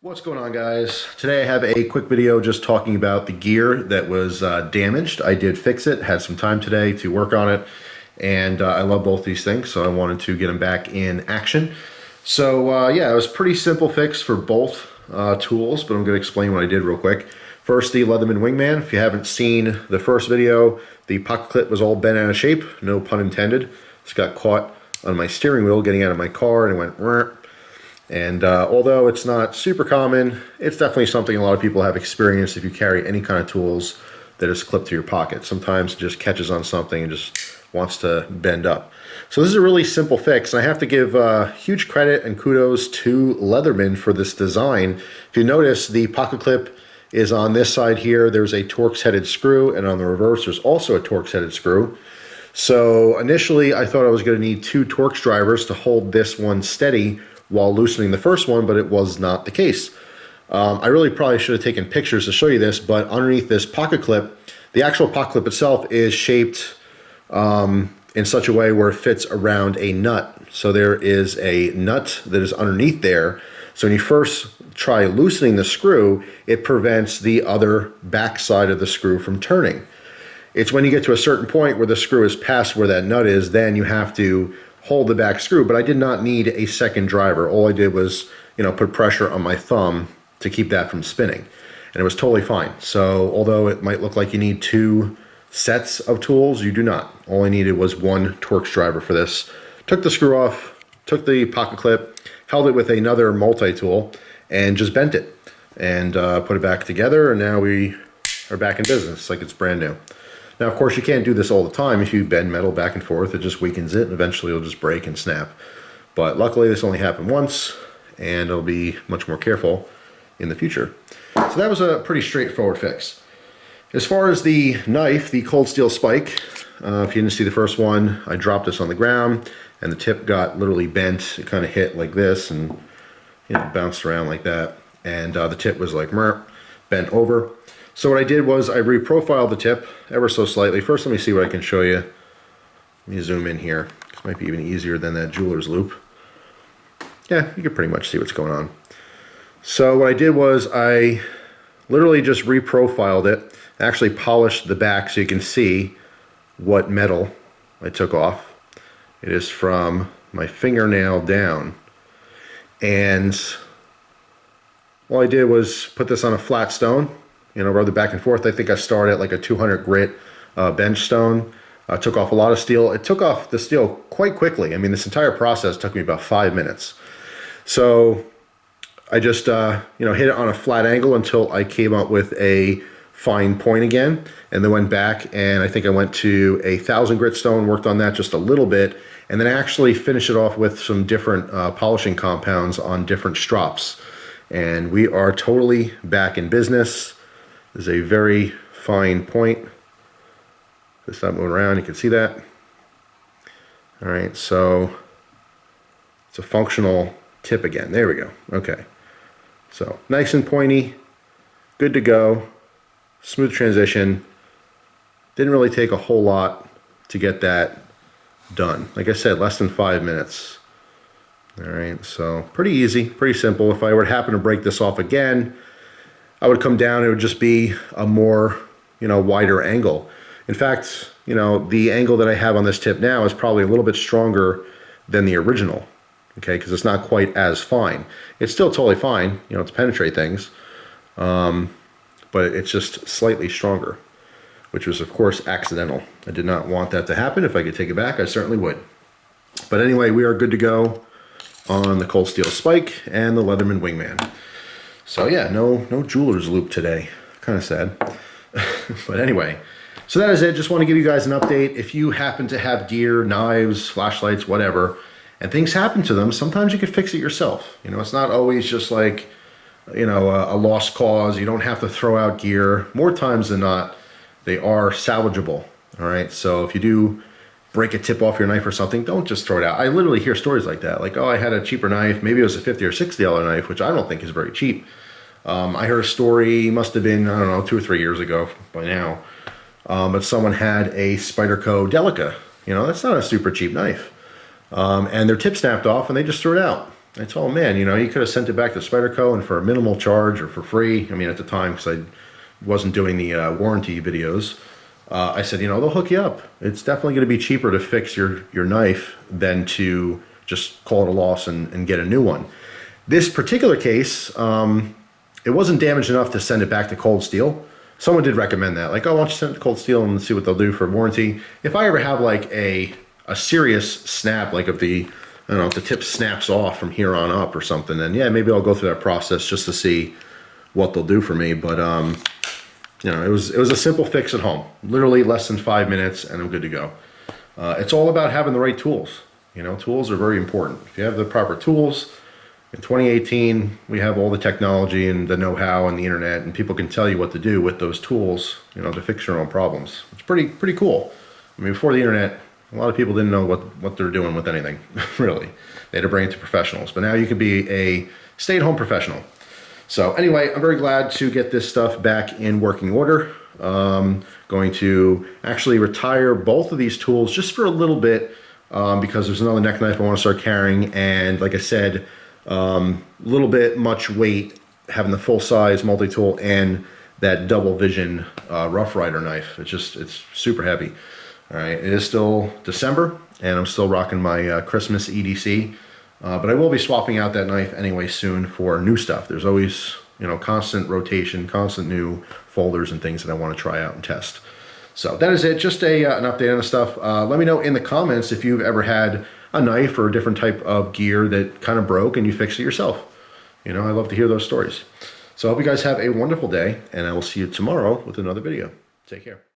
What's going on, guys? Today I have a quick video just talking about the gear that was damaged. I did fix it, had some time today to work on it, and I love both these things, so I wanted to get them back in action. So yeah, it was a pretty simple fix for both tools, but I'm going to explain what I did real quick. First, the Leatherman Wingman. If you haven't seen the first video, the pocket clip was all bent out of shape, no pun intended. It's got caught on my steering wheel getting out of my car, and it went "Rrr." And although it's not super common, it's definitely something a lot of people have experienced if you carry any kind of tools that is clipped to your pocket. Sometimes it just catches on something and just wants to bend up. So this is a really simple fix, and I have to give huge credit and kudos to Leatherman for this design. If you notice, the pocket clip is on this side here. There's a Torx-headed screw, and on the reverse, there's also a Torx-headed screw. So initially, I thought I was going to need two Torx drivers to hold this one steady while loosening the first one, but it was not the case. I really probably should have taken pictures to show you this, but underneath this pocket clip, the actual pocket clip itself is shaped in such a way where it fits around a nut. So there is a nut that is underneath there. So when you first try loosening the screw, it prevents the other back side of the screw from turning. It's when you get to a certain point where the screw is past where that nut is, then you have to hold the back screw, but I did not need a second driver. All I did was, put pressure on my thumb to keep that from spinning, and it was totally fine. So although it might look like you need two sets of tools, you do not. All I needed was one Torx driver for this. Took the screw off, took the pocket clip, held it with another multi-tool, and just bent it, and put it back together, and now we are back in business like it's brand new. Now, of course, you can't do this all the time. If you bend metal back and forth, it just weakens it, and eventually it'll just break and snap. But luckily, this only happened once, and I'll be much more careful in the future. So that was a pretty straightforward fix. As far as the knife, the cold steel spike, if you didn't see the first one, I dropped this on the ground, and the tip got literally bent. It kind of hit like this, and bounced around like that, and the tip was like bent over. So what I did was I reprofiled the tip ever so slightly. First, let me see what I can show you. Let me zoom in here. This might be even easier than that jeweler's loop. Yeah, you can pretty much see what's going on. So what I did was I literally just reprofiled it. I actually polished the back so you can see what metal I took off. It is from my fingernail down. And all I did was put this on a flat stone. Rub it back and forth. I think I started at like a 200 grit bench stone. Took off a lot of steel. It took off the steel quite quickly. I mean, this entire process took me about 5 minutes. So I just, hit it on a flat angle until I came up with a fine point again, and then went back, and I think I went to a 1000 grit stone, worked on that just a little bit, and then actually finished it off with some different polishing compounds on different strops. And we are totally back in business. This is a very fine point. Just stop moving around, you can see that. All right, so it's a functional tip again. There we go. Okay. So nice and pointy, good to go, smooth transition. Didn't really take a whole lot to get that done. Like I said, less than 5 minutes. All right, so pretty easy, pretty simple. If I were to happen to break this off again, I would come down, it would just be a more, wider angle. In fact, the angle that I have on this tip now is probably a little bit stronger than the original, okay, because it's not quite as fine. It's still totally fine, to penetrate things, but it's just slightly stronger, which was, of course, accidental. I did not want that to happen. If I could take it back, I certainly would. But anyway, we are good to go on the cold steel spike and the Leatherman Wingman. So yeah, no jeweler's loop today. Kind of sad. But anyway, so that is it. Just want to give you guys an update. If you happen to have gear, knives, flashlights, whatever, and things happen to them, sometimes you can fix it yourself. It's not always just like, a lost cause. You don't have to throw out gear. More times than not, they are salvageable. All right, so if you do break a tip off your knife or something, don't just throw it out. I literally hear stories like that. Like, oh, I had a cheaper knife. Maybe it was a $50 or $60 knife, which I don't think is very cheap. I heard a story, must have been, I don't know, 2 or 3 years ago by now. But someone had a Spyderco Delica. That's not a super cheap knife. And their tip snapped off and they just threw it out. I told him, man, you know, you could have sent it back to Spyderco and for a minimal charge or for free. I mean, at the time, because I wasn't doing the warranty videos, I said, you know, they'll hook you up. It's definitely going to be cheaper to fix your knife than to just call it a loss and get a new one. This particular case, it wasn't damaged enough to send it back to Cold Steel. Someone did recommend that, like, oh, why don't you send it to Cold Steel and see what they'll do for warranty. If I ever have like a serious snap, like if the, I don't know, if the tip snaps off from here on up or something, then yeah, maybe I'll go through that process just to see what they'll do for me. But you know, it was a simple fix at home, literally less than 5 minutes, and I'm good to go. It's all about having the right tools. You know, tools are very important. If you have the proper tools, in 2018, we have all the technology and the know-how and the internet, and people can tell you what to do with those tools, you know, to fix your own problems. It's pretty cool. I mean, before the internet, a lot of people didn't know what they're doing with anything, really. They had to bring it to professionals. But now you can be a stay-at-home professional. So anyway, I'm very glad to get this stuff back in working order. Going to actually retire both of these tools just for a little bit because there's another neck knife I want to start carrying. And like I said, a little bit much weight having the full-size multi-tool and that double vision Rough Rider knife. It's super heavy. All right, it is still December, and I'm still rocking my Christmas EDC, but I will be swapping out that knife anyway soon for new stuff. There's always, you know, constant rotation, constant new folders and things that I want to try out and test. So that is it, just an update on the stuff. Let me know in the comments if you've ever had a knife or a different type of gear that kind of broke and you fixed it yourself. You know, I love to hear those stories. So I hope you guys have a wonderful day, and I will see you tomorrow with another video. Take care.